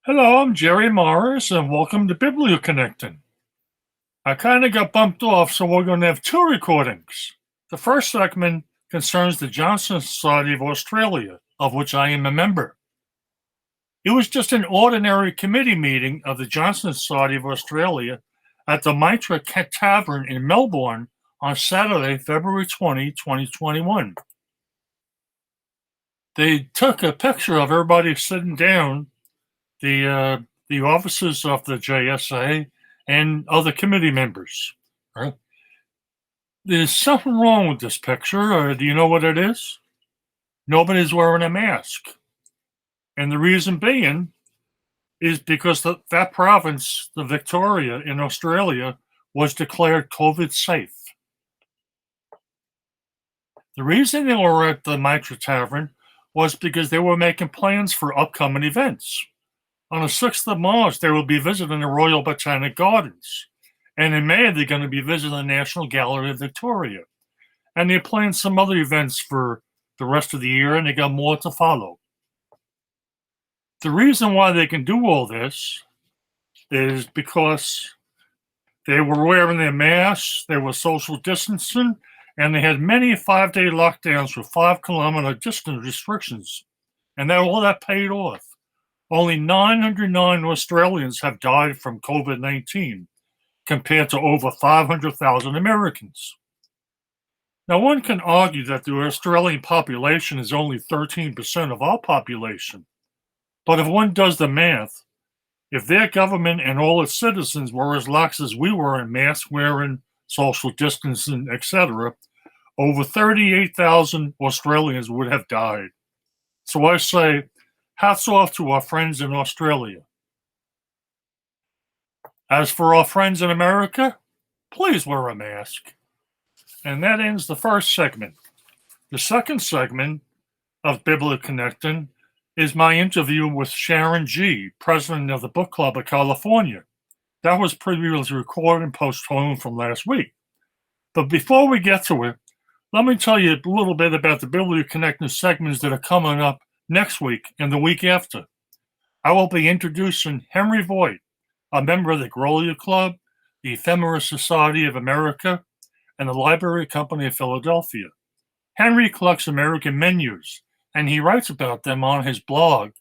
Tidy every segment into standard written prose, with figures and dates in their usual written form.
Hello, I'm Jerry Morris, and welcome to Biblio-Connecting. I kind of got bumped off, so we're going to have two recordings. The first segment concerns the Johnson Society of Australia, of which I am a member. It was just an ordinary committee meeting of the Johnson Society of Australia at the Mitra Tavern in Melbourne on Saturday, February 2021. They took a picture of everybody sitting down, the officers of the JSA, and other committee members. Right? There's something wrong with this picture. Do you know what it is? Nobody's wearing a mask. And the reason being is because that province, the Victoria in Australia, was declared COVID safe. The reason they were at the Mitra Tavern was because they were making plans for upcoming events. On the 6th of March, they will be visiting the Royal Botanic Gardens. And in May, they're going to be visiting the National Gallery of Victoria. And they planned some other events for the rest of the year, and they got more to follow. The reason why they can do all this is because they were wearing their masks, they were social distancing, and they had many 5-day lockdowns with 5-kilometer distance restrictions. And all that paid off. Only 909 Australians have died from COVID-19, compared to over 500,000 Americans. Now, one can argue that the Australian population is only 13% of our population. But if one does the math, if their government and all its citizens were as lax as we were in mask wearing, social distancing, etc., over 38,000 Australians would have died. So I say, hats off to our friends in Australia. As for our friends in America, please wear a mask. And that ends the first segment. The second segment of Biblio-Connecting is my interview with Sharon Gee, president of the Book Club of California. That was previously recorded and postponed from last week. But before we get to it, let me tell you a little bit about the Biblio-Connecting segments that are coming up next week and the week after. I will be introducing Henry Voigt, a member of the Grolier Club, the Ephemera Society of America, and the Library Company of Philadelphia. Henry collects American menus, and he writes about them on his blog,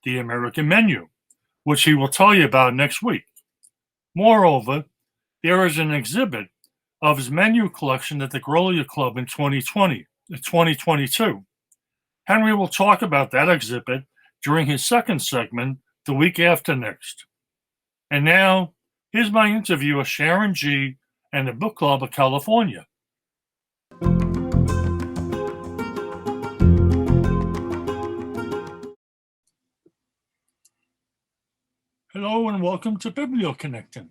The American Menu, which he will tell you about next week. Moreover, there is an exhibit of his menu collection at the Grolier Club in 2022. Henry will talk about that exhibit during his second segment, the week after next. And now, here's my interview with Sharon Gee and the Book Club of California. Hello and welcome to Biblio-Connecting.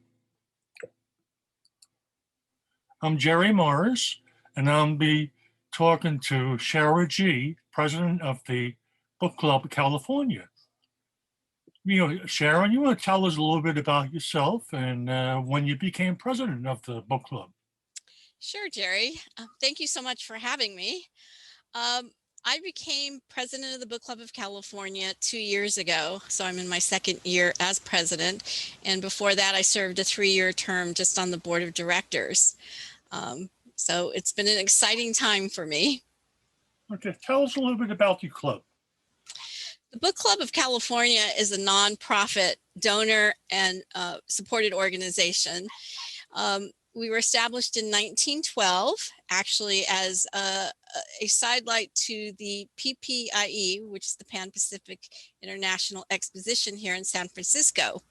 I'm Jerry Morris, and I'll be talking to Sharon Gee, president of the Book Club of California. Sharon, you want to tell us a little bit about yourself and when you became president of the book club? Sure, Jerry. Thank you so much for having me. I became president of the Book Club of California 2 years ago, so I'm in my second year as president. And before that, I served a 3-year term just on the board of directors. So it's been an exciting time for me. Okay, tell us a little bit about your club. The Book Club of California is a nonprofit donor and supported organization. We were established in 1912, actually as a sidelight to the PPIE, which is the Pan-Pacific International Exposition here in San Francisco.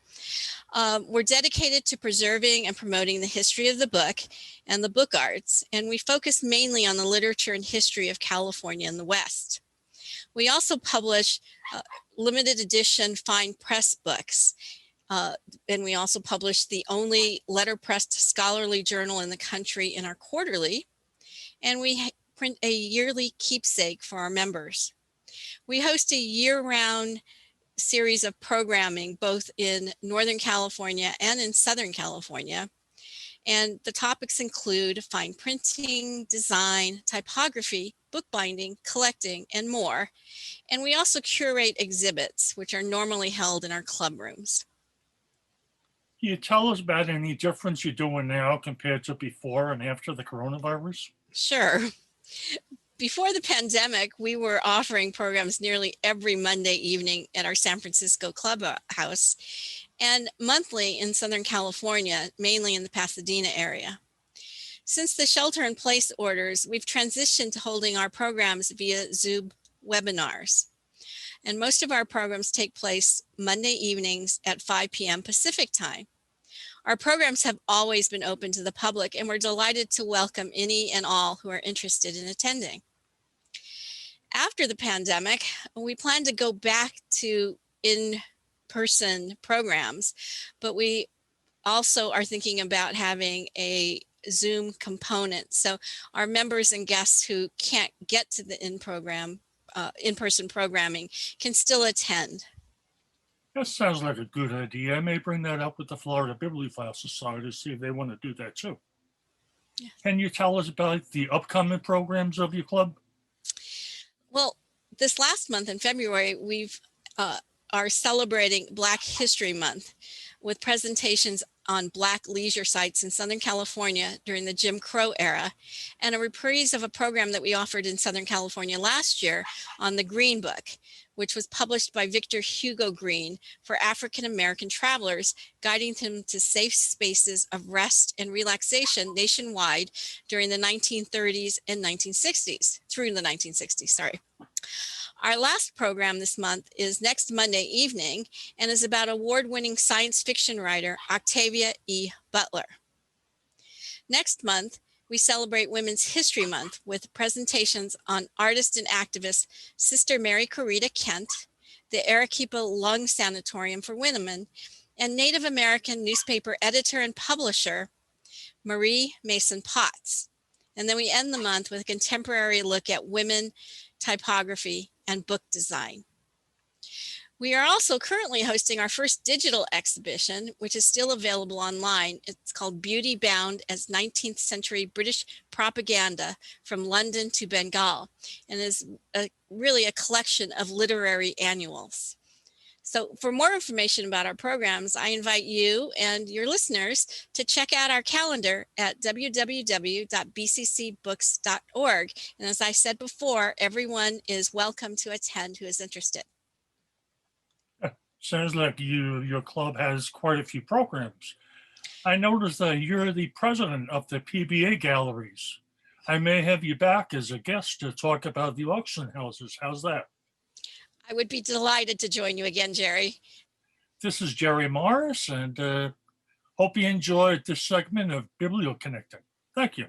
We're dedicated to preserving and promoting the history of the book and the book arts, and we focus mainly on the literature and history of California and the West. We also publish limited edition fine press books. And we also publish the only letterpressed scholarly journal in the country in our quarterly. And we print a yearly keepsake for our members. We host a year-round series of programming, both in Northern California and in Southern California. And the topics include fine printing, design, typography, bookbinding, collecting, and more. And we also curate exhibits, which are normally held in our club rooms. Can you tell us about any difference you're doing now compared to before and after the coronavirus? Sure. Before the pandemic, we were offering programs nearly every Monday evening at our San Francisco clubhouse and monthly in Southern California, mainly in the Pasadena area. Since the shelter-in-place orders, we've transitioned to holding our programs via Zoom webinars. And most of our programs take place Monday evenings at 5 p.m. Pacific time. Our programs have always been open to the public, and we're delighted to welcome any and all who are interested in attending. After the pandemic, we plan to go back to in-person programs, but we also are thinking about having a Zoom component. So our members and guests who can't get to the in-person programming can still attend. That sounds like a good idea. I may bring that up with the Florida Bibliophile Society to see if they want to do that too. Yeah. Can you tell us about the upcoming programs of your club? Well, this last month in February, we've are celebrating Black History Month with presentations on Black leisure sites in Southern California during the Jim Crow era, and a reprise of a program that we offered in Southern California last year on the Green Book, which was published by Victor Hugo Green for African American travelers, guiding them to safe spaces of rest and relaxation nationwide during the 1930s and 1960s, through the 1960s, sorry. Our last program this month is next Monday evening and is about award-winning science fiction writer Octavia E. Butler. Next month, we celebrate Women's History Month with presentations on artist and activist Sister Mary Corita Kent, the Arequipa Lung Sanatorium for Women, and Native American newspaper editor and publisher Marie Mason Potts. And then we end the month with a contemporary look at women, typography, and book design. We are also currently hosting our first digital exhibition, which is still available online. It's called Beauty Bound as 19th Century British Propaganda from London to Bengal, and is really a collection of literary annuals. So for more information about our programs, I invite you and your listeners to check out our calendar at www.bccbooks.org. And as I said before, everyone is welcome to attend who is interested. Sounds like your club has quite a few programs. I noticed that you're the president of the PBA galleries. I may have you back as a guest to talk about the auction houses. How's that? I would be delighted to join you again, Jerry. This is Jerry Morris, and hope you enjoyed this segment of Biblio-Connecting. Thank you.